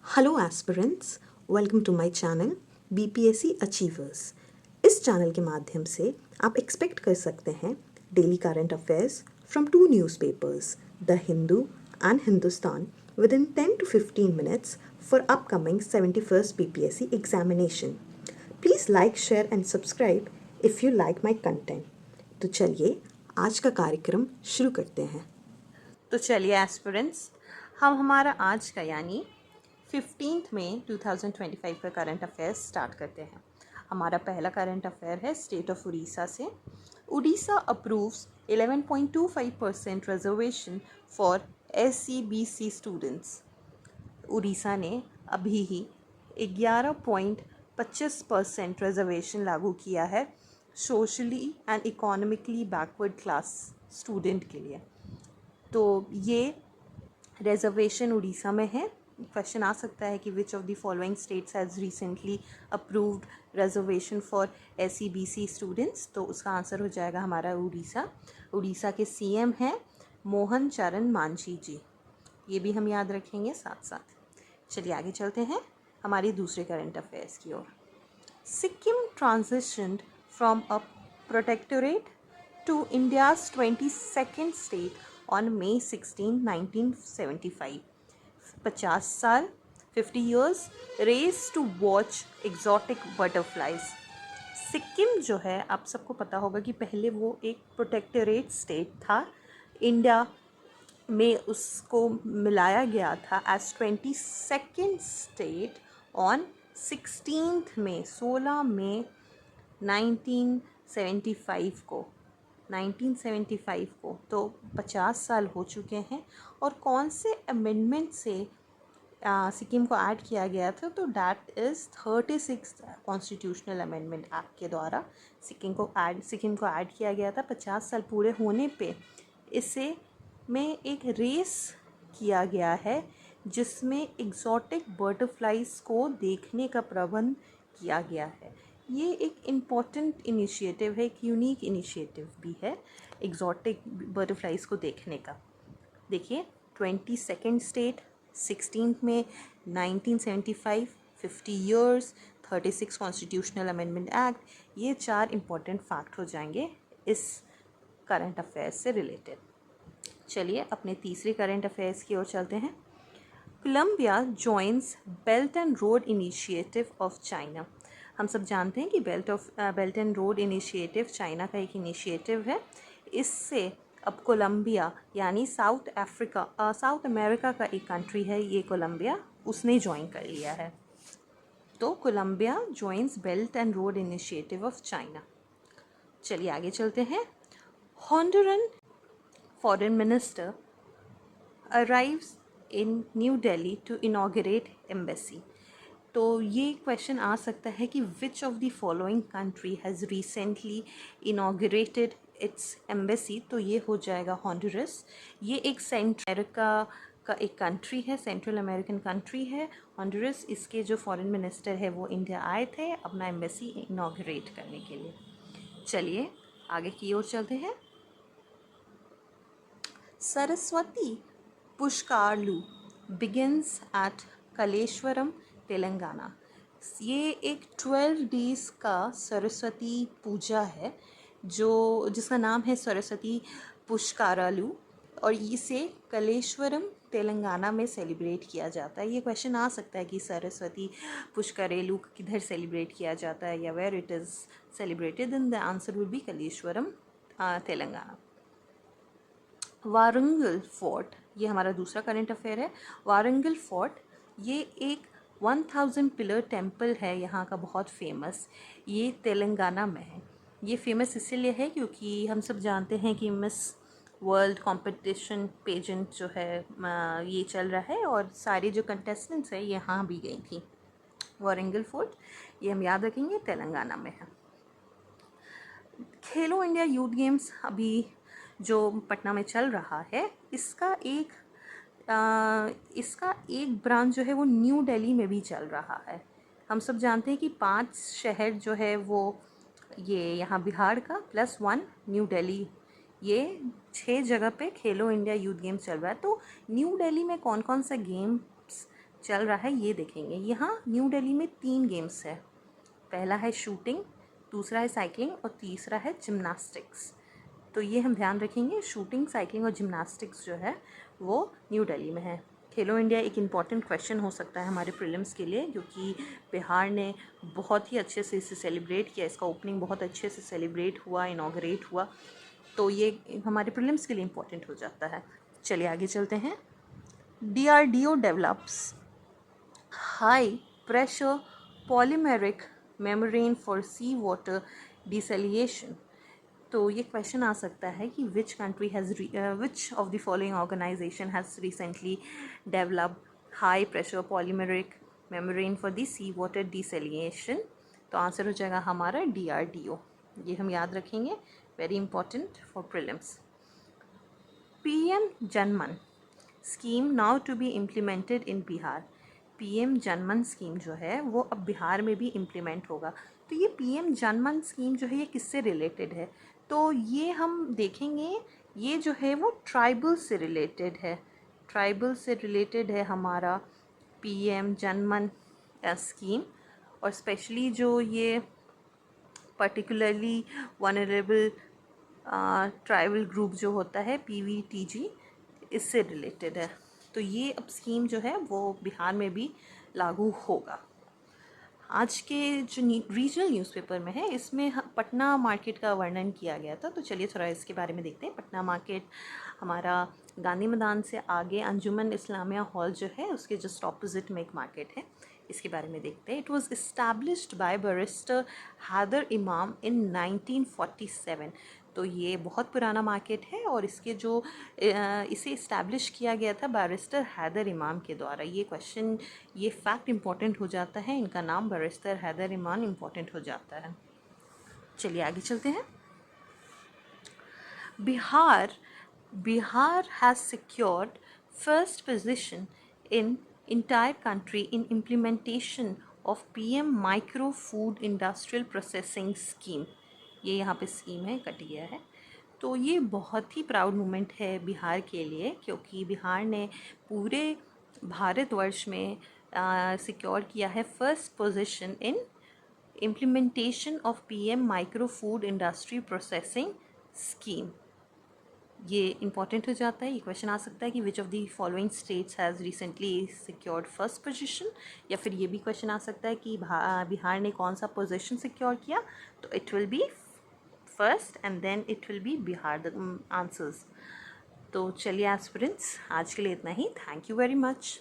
Hello aspirants, welcome to my channel BPSC achievers. इस चैनल के माध्यम से आप एक्सपेक्ट कर सकते हैं daily current affairs from two newspapers, the Hindu and Hindustan, within 10 to 15 minutes for upcoming 71st BPSC examination. Please like, share and subscribe if you like my content. तो चलिए आज का कार्यक्रम शुरू करते हैं। तो चलिए एस्पिरेंट्स, हम हमारा आज का यानी 15 मई 2025 का करंट अफेयर्स स्टार्ट करते हैं। हमारा पहला करंट अफेयर है स्टेट ऑफ उड़ीसा से। Orissa approves 11.25% reservation for SCBC students. Orissa ने अभी ही 11.25% रिजर्वेशन लागू किया है socially and economically backward class student के लिए। तो ये रिजर्वेशन उड़ीसा में है। क्वेश्चन आ सकता है कि which of the following states has recently approved reservation for SCBC students. तो उसका आंसर हो जाएगा हमारा उड़ीसा। उड़ीसा के CM हैं मोहन चरण मांझी जी। ये भी हम याद रखेंगे साथ साथ। चलिए आगे चलते हैं हमारी दूसरे करंट अफेयर्स की ओर। Sikkim transitioned from a protectorate to India's 22nd state on May 16, 1975. 50 साल 50 years race to watch exotic butterflies। Sikkim जो है आप सबको पता होगा कि पहले वो एक प्रोटेक्टोरेट स्टेट था। इंडिया में उसको मिलाया गया था एज 22nd स्टेट ऑन 16 मई 1975 को 1975 को। तो 50 साल हो चुके हैं। और कौन से अमेंडमेंट से सिक्किम को ऐड किया गया था? तो that is 36 constitutional amendment act के द्वारा सिक्किम को ऐड किया गया था। 50 साल पूरे होने पे इसे में एक रेस किया गया है जिसमें एग्जॉटिक बटरफ्लाइज को देखने का प्रबंध किया गया है। ये एक इम्पॉर्टेंट इनिशिएटिव है, एक यूनिक इनिशिएटिव भी है एग्जॉटिक बटरफ्लाइज को देखने का। देखिए 22nd स्टेट 16 में 1975 50 ईयर्स 36 कॉन्स्टिट्यूशनल अमेंडमेंट एक्ट, ये 4 इम्पॉर्टेंट फैक्ट हो जाएंगे इस करंट अफेयर्स से रिलेटेड। चलिए अपने तीसरे करंट अफेयर्स की ओर चलते हैं। Colombia joins belt and road initiative of China. हम सब जानते हैं कि belt and road initiative China का एक इनिशिएटिव है। इससे अब कोलंबिया यानी साउथ अमेरिका का एक कंट्री है ये कोलंबिया, उसने ज्वाइन कर लिया है। तो Colombia joins belt and road initiative of China. चलिए आगे चलते हैं। Honduran foreign minister arrives in New Delhi to inaugurate embassy. तो ये क्वेश्चन आ सकता है कि which of the following country has recently inaugurated its embassy. तो ये हो जाएगा हॉन्डुरस। ये एक सेंट्रल अमेरिका का एक कंट्री है, सेंट्रल अमेरिकन कंट्री है हॉन्डुरस। इसके जो फॉरेन मिनिस्टर है वो इंडिया आए थे अपना एम्बेसी इनॉग्रेट करने के लिए। चलिए आगे की ओर चलते हैं। Saraswati Pushkaralu begins at Kaleshwaram Telangana. ये एक 12 डेज़ का सरस्वती पूजा है जिसका नाम है सरस्वती पुष्कारालू, और इसे कलेश्वरम तेलंगाना में सेलिब्रेट किया जाता है। ये क्वेश्चन आ सकता है कि सरस्वती पुष्करेलू किधर सेलिब्रेट किया जाता है या where it is celebrated, then the answer will be Kaleshwaram Telangana. Warangal fort, ये हमारा दूसरा करंट अफेयर है। वारंगल फोर्ट ये एक 1000 पिलर टेम्पल है यहाँ का, बहुत फेमस। ये तेलंगाना में है। ये फेमस इसीलिए है क्योंकि हम सब जानते हैं कि मिस वर्ल्ड कंपटीशन पेजेंट जो है ये चल रहा है और सारे जो कंटेस्टेंट्स हैं यहाँ भी गई थी। वारंगल फोर्ट ये हम याद रखेंगे, तेलंगाना में है। खेलो इंडिया यूथ गेम्स अभी जो पटना में चल रहा है, इसका एक ब्रांच जो है वो न्यू दिल्ली में भी चल रहा है। हम सब जानते हैं कि 5 शहर जो है वो ये यहाँ बिहार का +1 न्यू दिल्ली, ये 6 जगह पे खेलो इंडिया यूथ गेम्स चल रहा है। तो न्यू दिल्ली में कौन कौन सा गेम्स चल रहा है ये देखेंगे। यहाँ न्यू दिल्ली में 3 गेम्स है। पहला है शूटिंग, दूसरा है साइकिलिंग और तीसरा है जिम्नास्टिक्स। तो ये हम ध्यान रखेंगे, शूटिंग, साइकिलिंग और जिम्नास्टिक्स जो है वो न्यू दिल्ली में है। खेलो इंडिया एक इम्पॉर्टेंट क्वेश्चन हो सकता है हमारे प्रीलिम्स के लिए, क्योंकि बिहार ने बहुत ही अच्छे से इसे सेलिब्रेट किया, इसका ओपनिंग बहुत अच्छे से सेलिब्रेट हुआ, इनाग्रेट हुआ, तो ये हमारे प्रीलिम्स के लिए इम्पॉर्टेंट हो जाता है। चलिए आगे चलते हैं। DRDO develops high pressure polymeric membrane for sea water desalination. तो ये क्वेश्चन आ सकता है कि which country has which of the following organization has recently developed high pressure polymeric membrane for the sea water desalination. तो answer हो जाएगा हमारा DRDO। ये हम याद रखेंगे, very important for prelims. PM Janman scheme now to be implemented in Bihar. PM Janman scheme जो है वो अब बिहार में भी इम्प्लीमेंट होगा। तो ये PM जनमन स्कीम जो है ये किससे रिलेटेड है? तो ये हम देखेंगे, ये जो है वो ट्राइबल से रिलेटेड है। ट्राइबल से रिलेटेड है हमारा PM जनमन स्कीम। और स्पेशली जो ये पर्टिकुलरली वनरेबल ट्राइबल ग्रुप जो होता है PVTG, इससे रिलेटेड है। तो ये अब स्कीम जो है वो बिहार में भी लागू होगा। आज के जो रीजनल न्यूज़पेपर में है इसमें पटना मार्केट का वर्णन किया गया था। तो चलिए थोड़ा इसके बारे में देखते हैं। पटना मार्केट हमारा गांधी मैदान से आगे अंजुमन इस्लामिया हॉल जो है उसके जस्ट ऑपोजिट में एक मार्केट है, इसके बारे में देखते हैं। It was established by barrister Haidar Imam in 1947। तो ये बहुत पुराना मार्केट है और इसके जो इसे इस्टेब्लिश किया गया था बैरिस्टर हैदर इमाम के द्वारा। ये क्वेश्चन, ये फैक्ट इम्पॉर्टेंट हो जाता है, इनका नाम बैरिस्टर हैदर इमाम इम्पॉर्टेंट हो जाता है। चलिए आगे चलते हैं। Bihar has secured first position in entire country in implementation of PM Micro Food Industrial Processing Scheme। ये यहाँ पे स्कीम है, कट गया है। तो ये बहुत ही प्राउड मोमेंट है बिहार के लिए, क्योंकि बिहार ने पूरे भारतवर्ष में सिक्योर किया है first position in implementation of PM micro food industry processing scheme. ये इंपॉर्टेंट हो जाता है। ये क्वेश्चन आ सकता है कि which of the following states has recently secured first position, या फिर ये भी क्वेश्चन आ सकता है कि बिहार ने कौन सा पोजीशन सिक्योर किया। तो it will be first and then it will be Bihar the answers. तो चलिए एस्पिरेंट्स, आज के लिए इतना ही। Thank you very much.